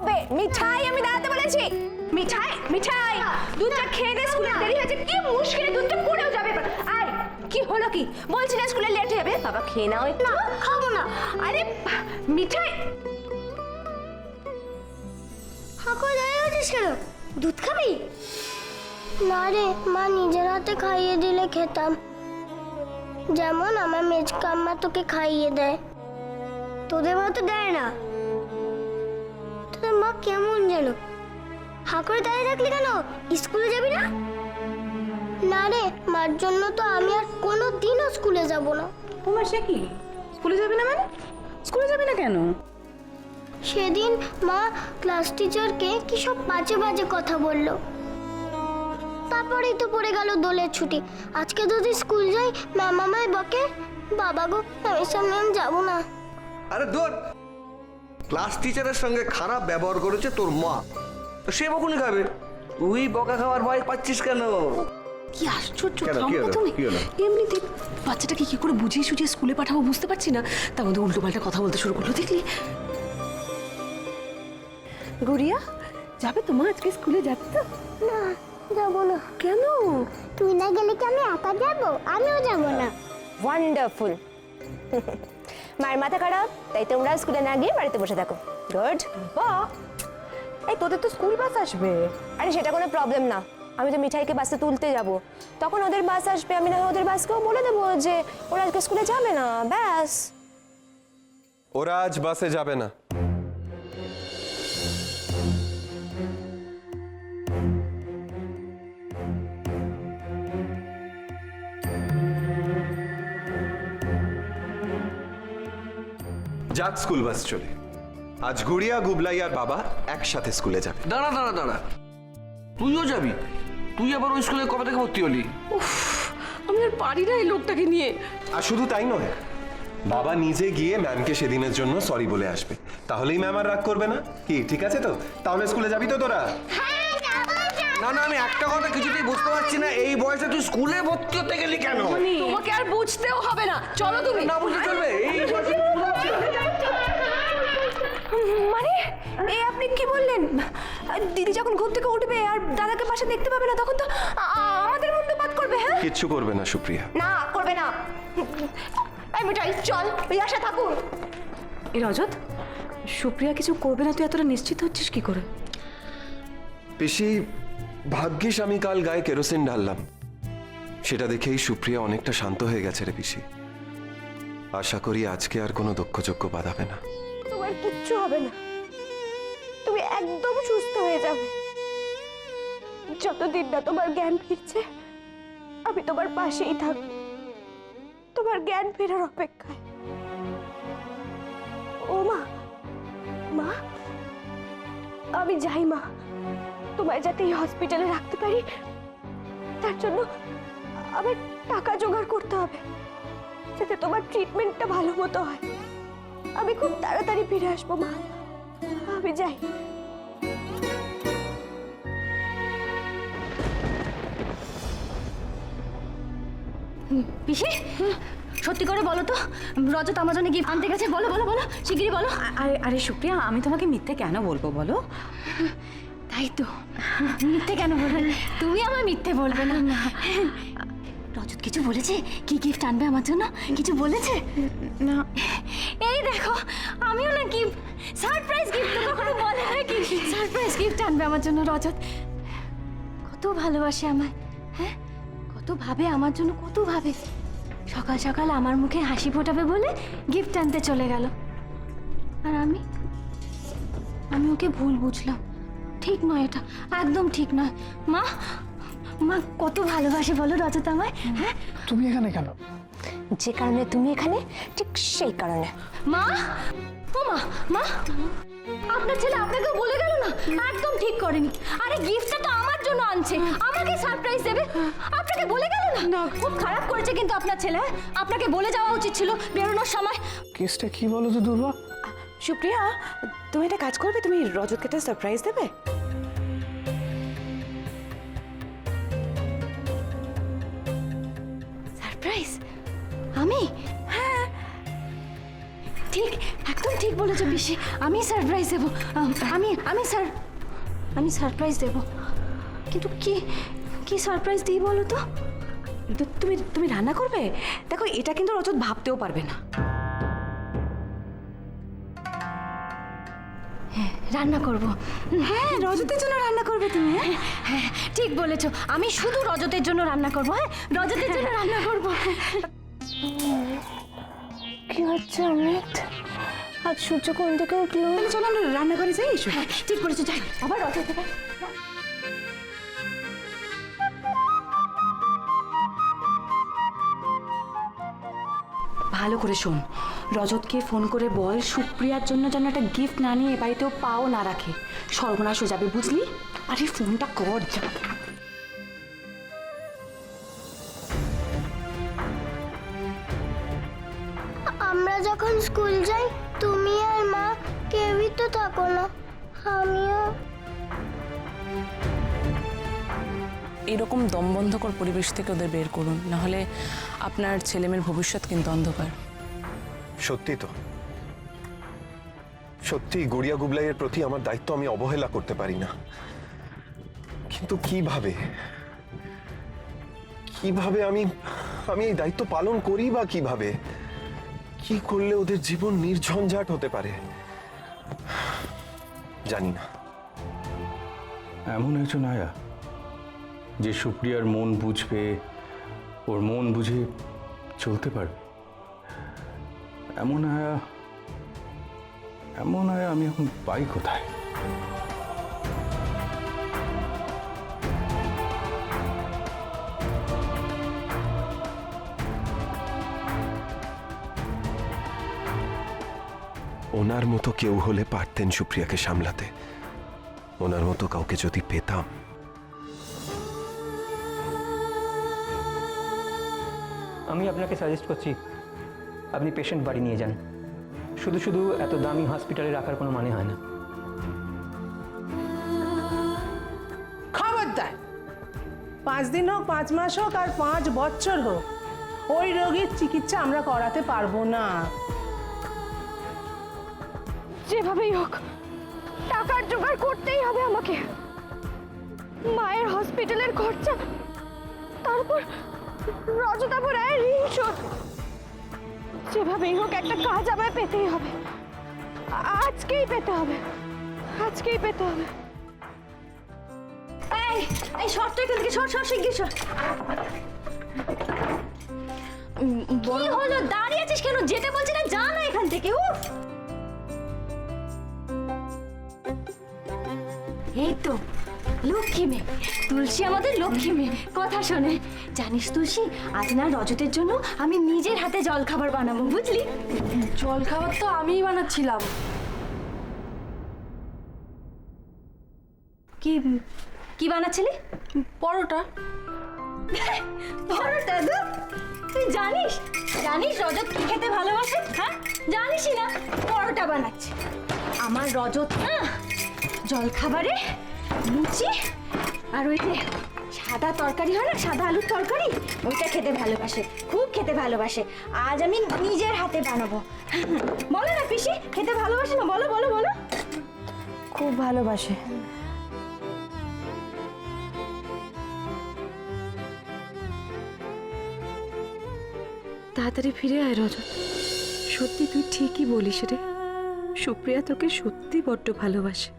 হবে। মিঠাই আমি দাঁড়াতে বলেছি। মিঠাই মিঠাই দুধটা খেয়ে দে, স্কুলে দেরি হয়েছে। কি মুশকিল, দুধটা পড়েও যাবে। আয়, কি হলো কি? বলছি না স্কুলে লেট হবে। বাবা খেয়ে নাও একটু। না খাবো না। আরে মিঠাই, হাঁকো দাঁড়িয়ে আছিস কেন? দুধ খাবি? না রে মা, নিজের হাতে খাইয়ে দিলে খেতাম, যেমন আমার মেজকা আম্মা তোকে খাইয়ে দেয়। তোদের মা তো দেয় না। তোদের মা কেমন যেন। হাঁ করে দাঁড়িয়ে থাকলি কেন? স্কুলে যাবি না? না রে, মার জন্য তো আমি আর কোনোদিনও স্কুলে যাব না। তোমার সে কি, স্কুলে যাবে না মানে? স্কুলে যাবে না কেন? সেদিন মা ক্লাস টিচারকে কি সব বাজে বাজে কথা বললো, তারপরেই তো পড়ে গেল দোলের ছুটি। আজকে যদি স্কুল যাই ম্যাম আমায় বকে। বাবা গো, আমি সামনে আমি যাবো না। আরে দূর, ক্লাস টিচারের সঙ্গে খারাপ ব্যবহার করেছে তোর মা, তো সে বকুনি খাবে। তুই বকা খাওয়ার ভয় পাচ্ছিস কেন? কি আশ্চর্য, কেন, কি থামো হলো? তুমি। কি হলো? এমনিতে বাচ্চাটাকে কি করে বুঝিয়ে সুঝিয়ে স্কুলে পাঠাবো বুঝতে পারছি না, তার মধ্যে উল্টো পাল্টা কথা বলতে শুরু করলো, দেখলি? গুড়িয়া, যাবে তোমার আজকে স্কুলে? যাবে তো? না যাবো না। কেন? তুই না গেলে কি আমি একা যাবো? আমিও যাবো না। ওয়ান্ডারফুল। মায়ের মাথা খারাপ, তাই তোমরা স্কুলে না গিয়ে বাড়িতে বসে থাকো। গুড। বাহ, এই তোদের তো স্কুল বাস আসবে। আরে সেটা কোনো প্রবলেম না, আমি তো মিঠাইকে বাসে তুলতে যাব, তখন ওদের বাস আসবে। আমি না হয় ওদের বাসকেও বলে দেবো যে ওরা আজকে স্কুলে যাবে না, ব্যাস। ওরা আজ বাসে যাবে না। যাক স্কুল বাস চলে। আজ গুড়িয়া, গুবলাই আর বাবা একসাথে স্কুলে যাবে। দাঁড়া দাঁড়া দাঁড়া, তুইও যাবি? তুই আবার ওই স্কুলে কবে থেকে ভর্তি হলি? আমি আর পারি না এই লোকটাকে নিয়ে। আর শুধু তাই নয়, বাবা নিজে গিয়ে ম্যামকে সেদিনের জন্য সরি বলে আসবে, তাহলেই ম্যাম আর রাগ করবে না। কি ঠিক আছে তো? তাহলে স্কুলে যাবি তো তোরা? না না, আমি একটা কথা কিছুতেই বুঝতে পারছি না, এই বয়সে তুই স্কুলে ভর্তি হতে গেলি কেন? তোমাকে আর বুঝতেও হবে না, চলো তুমি। না বুঝতে চলবে? এই বয়সে মানে এই আপনি কি বললেন? দিদি যখন ঘুম থেকে উঠবে আর দাদাকে পাশে দেখতে পাবে না, তখন তো আমাদের মধ্যে বাদ করবে। হ্যাঁ, কিচ্ছু করবে না সুপ্রিয়া। না করবে না। এই মিঠাই চল, ওই আশা থাকুন। এ রজত, সুপ্রিয়া কিছু করবে না তুই এতটা নিশ্চিত হচ্ছিস কি করে? পিসি, ভাগ্যিস আমি কাল গায়ে কেরোসিন ঢাললাম, সেটা দেখেই সুপ্রিয়া অনেকটা শান্ত হয়ে গেছে রে পিসি। আশা করি আজকে আর কোনো দুঃখযোগ্য বাঁধাবে না। তোমার কিচ্ছু হবে না, তুমি একদম সুস্থ হয়ে যাবে। যতদিন না তোমার জ্ঞান ফিরছে, আমি তোমার পাশেই থাকবো, তোমার জ্ঞান ফেরার অপেক্ষায়। ও মা, মা আমি যাই। মা, তোমায় যাতে এই হসপিটালে রাখতে পারি, তার জন্য আমার টাকা জোগাড় করতে হবে, যাতে তোমার ট্রিটমেন্টটা ভালো মতো হয়। আমি খুব তাড়াতাড়ি ফিরে আসবো মা, আমি যাই। পিসি, সত্যি করে বলো তো, রজত আমার জন্য গিফট আনতে গেছে? বলো বলো বলো, শিগগিরই বলো। আরে আরে সুপ্রিয়া, আমি তোমাকে মিথ্যে কেন বলবো বলো? তাই তো, মিথ্যে কেন বলবে? তুমি আমায় মিথ্যে বলবে না। রজত কিছু বলেছে? কি গিফট আনবে আমার জন্য? কিছু বলেছে? না। এই দেখো, আমিও না কি সারপ্রাইজ গিফট তো কখনো বলে নাকি? সারপ্রাইজ গিফট আনবে আমার জন্য রজত। কত ভালোবাসে আমায়, হ্যাঁ, কত ভাবে আমার জন্য, কত ভাবে। সকাল সকাল আমার মুখে হাসি ফোটাবে বলে গিফট আনতে চলে গেল, আর আমি ওকে ভুল বুঝলাম। ঠিক নয়, এটা একদম ঠিক নয়। মা, মা কত ভালোবাসে বলো রজত আমায়। হ্যাঁ, তুমি এখানে কেন? যে কারণে তুমি এখানে, ঠিক সেই কারণে। মা, ও মা, মা আপনার ছেলে আপনাকে বলে গেল না? একদম ঠিক করেনি। আরে গিফটটা তো আমার জন্য আনছে, আমাকে সারপ্রাইজ দেবে, আপনাকে বলে গেল না? খুব খারাপ করেছে কিন্তু আপনার ছেলে। আপনাকে বলে যাওয়া উচিত ছিল বেরোনোর সময়। কেসটা কি বলো তো দুর্বা? সুপ্রিয়া, তুমি একটা কাজ করবে, তুমি রজতকে একটা সারপ্রাইজ দেবে। সারপ্রাইজ? আমি? হ্যাঁ, ঠিক, একদম ঠিক বলেছো পিসি। আমি সারপ্রাইজ দেবো। আমি সারপ্রাইজ দেবো। কিন্তু কি সারপ্রাইজ দিই বলো তো? তুমি রান্না করবে? দেখো এটা কিন্তু রজত ভাবতেও পারবে না। রান্না করব। হ্যাঁ, রজতের জন্য রান্না করবে তুমি? হ্যাঁ হ্যাঁ, ঠিক বলেছো। আমি শুধু রজতের জন্য রান্না করব। হ্যাঁ, রজতের জন্য রান্না করব। কি হচ্ছে অমিত? আজ সূর্য কোন দিকে উঠলো? চলো আমরা রান্না করে যাই। এসো। ঠিক বলেছো, যাই। আবার রজত ভালো করে শোন, রজতকে ফোন করে বল সুপ্রিয়ার জন্য যেন একটা গিফট না নিয়ে এ বাড়িতেও পাও না রাখে। সর্বনাশ হয়ে যাবে, বুঝলি? আরে ফোনটা কর যা। আমরা যখন স্কুল যাই তুমি আর মা কেউই তো থাকো না। আমিও এরকম দমবন্ধকর পরিবেশ থেকে ওদের বের করুন, নাহলে আপনার ছেলেমেয়ের ভবিষ্যৎ কিন্তু অন্ধকার। সত্যি তো, সত্যি গড়িয়া গুবলাইয়ের প্রতি আমার দায়িত্ব আমি অবহেলা করতে পারি না, কিন্তু কিভাবে আমি এই দায়িত্ব পালন করি বা কিভাবে? কি করলে ওদের জীবন নির্ঝঞ্ঝাট হতে পারে জানি না। এমন একজন আয়া যে সুপ্রিয়ার মন বুঝবে, ওর মন বুঝে চলতে পারবে, এমন আয়া আমি এখন পাই কোথায়? ওনার মতো কেউ হলে পারতেন সুপ্রিয়াকে সামলাতে। ওনার মতো কাউকে যদি পেতাম। আমি আপনাকে সাজেস্ট করছি আপনি পেশেন্ট বাড়ি নিয়ে যান। শুধু শুধু এত দামি হসপিটালে রাখার কোনো মানে হয় না। খবরদার! 5 দিন হোক, 5 মাস হোক, আর 5 বছর হোক, ওই রোগীর চিকিৎসা আমরা করাতে পারবো না। যেভাবেই হোক টাকার জোগাড় করতেই হবে আমাকে। মায়ের হসপিটালের খরচা, তারপর রজতাভ রায়ের ঋণ শোধ। যেভাবেই হোক একটা কাজ আমায় পেতেই হবে। আজকেই পেতে হবে। এই শর্ট এখান থেকে, শর্ট শিগগির শর্ট। কি হলো, দাঁড়িয়ে আছিস কেন? যেতে বলছি না, যা না এখান থেকে। উফ! এই তো লক্ষ্মী মেয়ে, তুলসী আমাদের লক্ষ্মী মেয়ে। কথা শোনে, জানিস তুলসী, আজ না রজতের জন্য আমি নিজের হাতে জল খাবার বানাবো, বুঝলি? জল খাবার তো আমিই বানাচ্ছিলাম। কি বানাচ্ছিলি? পরোটা। পরোটা? তুই জানিস রজত কি খেতে ভালোবাসে? হ্যাঁ, জানিসই না? পরোটা বানাচ্ছে আমার রজত না। জল খাবারে লুচি আর ওই যে সাদা তরকারি হয় না, সাদা আলুর তরকারি, ওইটা খেতে ভালোবাসে, খুব খেতে ভালোবাসে। আজ আমি নিজের হাতে বানাবো। বলো না পিসি, খেতে ভালোবাসে না? বলো বলো বলো। খুব ভালোবাসে। তাড়াতাড়ি ফিরে আয় রজত। সত্যি তুই ঠিকই বলিস রে, সুপ্রিয়া তোকে সত্যি বড্ড ভালোবাসে।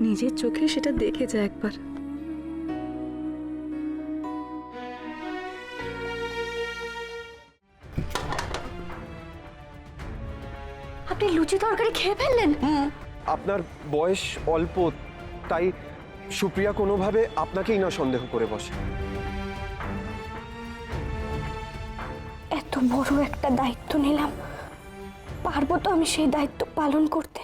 নিজের চোখে সেটা দেখে যা একবার। আপনি লুচি তরকারি খেয়ে ফেললেন? আপনার বয়স অল্প, তাই সুপ্রিয়া কোনোভাবে আপনাকেই না সন্দেহ করে বসে। এত বড় একটা দায়িত্ব নিলাম, পারবো তো আমি সেই দায়িত্ব পালন করতে?